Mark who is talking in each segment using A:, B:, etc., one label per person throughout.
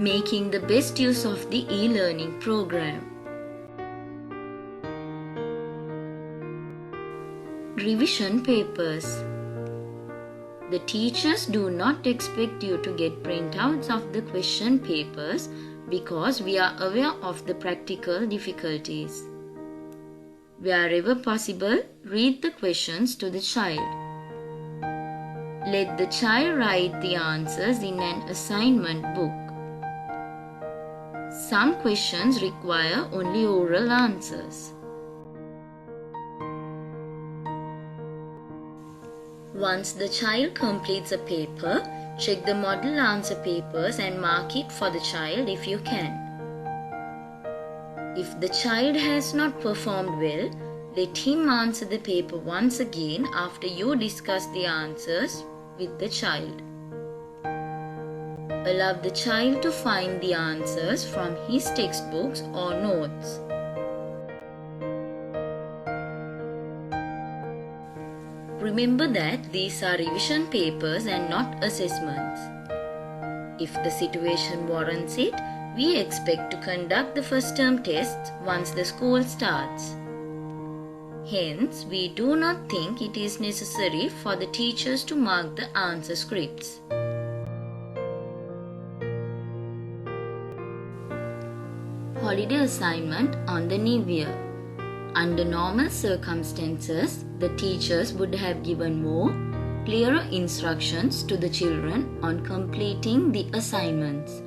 A: making the best use of the e-learning program. Revision papers. The teachers do not expect you to get printouts of the question papers because we are aware of the practical difficulties. Wherever possible, read the questions to the child. Let the child write the answers in an assignment book. Some questions require only oral answers. Once the child completes a paper, check the model answer papers and mark it for the child if you can. If the child has not performed well, let him answer the paper once again after you discuss the answers with the child. Allow the child to find the answers from his textbooks or notes. Remember that these are revision papers and not assessments. If the situation warrants it, we expect to conduct the first term tests once the school starts. Hence, we do not think it is necessary for the teachers to mark the answer scripts. Holiday assignment on the new year. Under normal circumstances, the teachers would have given more, clearer instructions to the children on completing the assignments.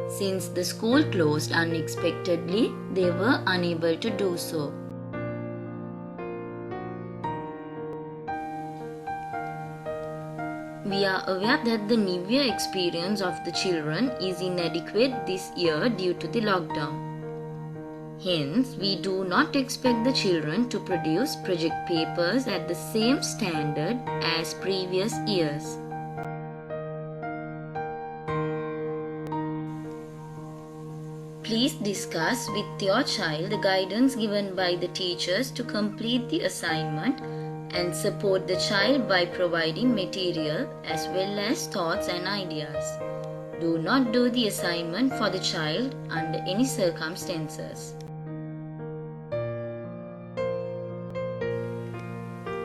A: Since the school closed unexpectedly, they were unable to do so. We are aware that the New Year experience of the children is inadequate this year due to the lockdown. Hence, we do not expect the children to produce project papers at the same standard as previous years. Please discuss with your child the guidance given by the teachers to complete the assignment and support the child by providing material as well as thoughts and ideas. Do not do the assignment for the child under any circumstances.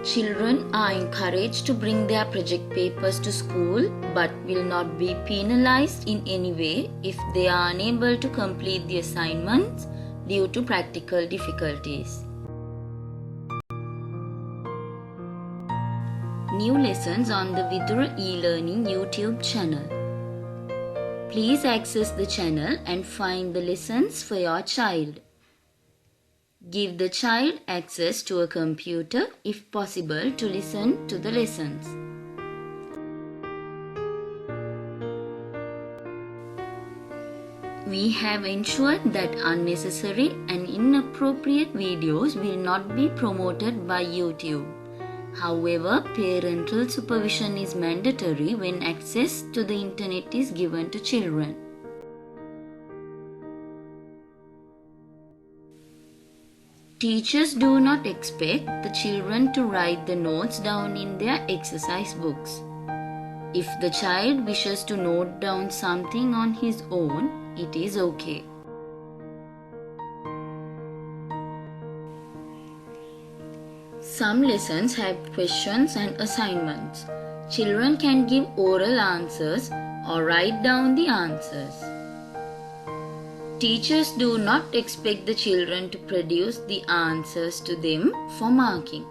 A: Children are encouraged to bring their project papers to school but will not be penalized in any way if they are unable to complete the assignments due to practical difficulties. New lessons on the Vidura e-learning YouTube channel. Please access the channel and find the lessons for your child. Give the child access to a computer if possible to listen to the lessons. We have ensured that unnecessary and inappropriate videos will not be promoted by YouTube. However, parental supervision is mandatory when access to the internet is given to children. Teachers do not expect the children to write the notes down in their exercise books. If the child wishes to note down something on his own, it is okay. Some lessons have questions and assignments. Children can give oral answers or write down the answers. Teachers do not expect the children to produce the answers to them for marking.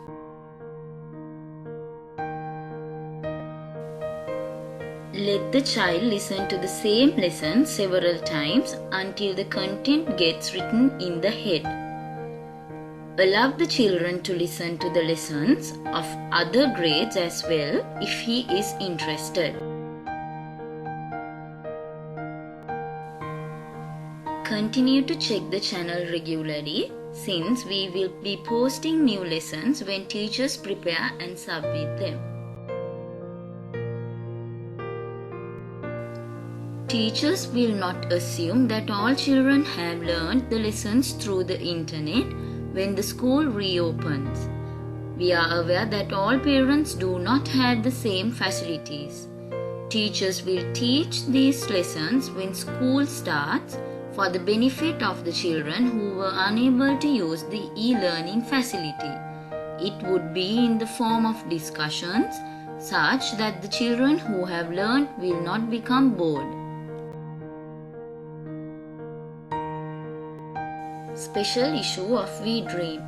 A: Let the child listen to the same lesson several times until the content gets written in the head. Allow the children to listen to the lessons of other grades as well if he is interested. Continue to check the channel regularly since we will be posting new lessons when teachers prepare and submit them. Teachers will not assume that all children have learned the lessons through the internet when the school reopens. We are aware that all parents do not have the same facilities. Teachers will teach these lessons when school starts for the benefit of the children who were unable to use the e-learning facility. It would be in the form of discussions such that the children who have learned will not become bored. Special issue of We Dream.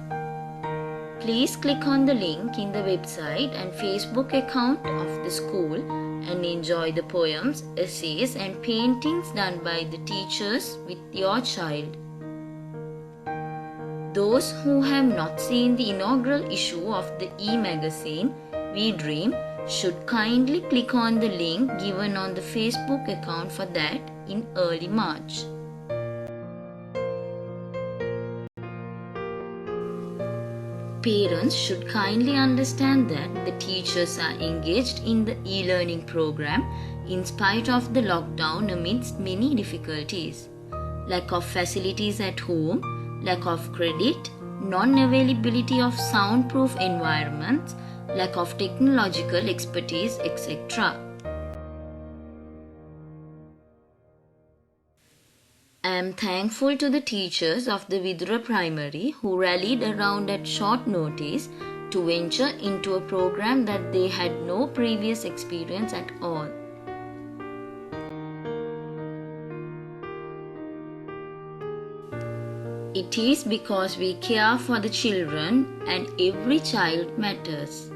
A: Please click on the link in the website and Facebook account of the school and enjoy the poems, essays and paintings done by the teachers with your child. Those who have not seen the inaugural issue of the e-magazine We Dream should kindly click on the link given on the Facebook account for that in early March. Parents should kindly understand that the teachers are engaged in the e-learning program in spite of the lockdown amidst many difficulties. Lack of facilities at home, lack of credit, non-availability of soundproof environments, lack of technological expertise, etc. I am thankful to the teachers of the Vidura Primary who rallied around at short notice to venture into a program that they had no previous experience at all. It is because we care for the children and every child matters.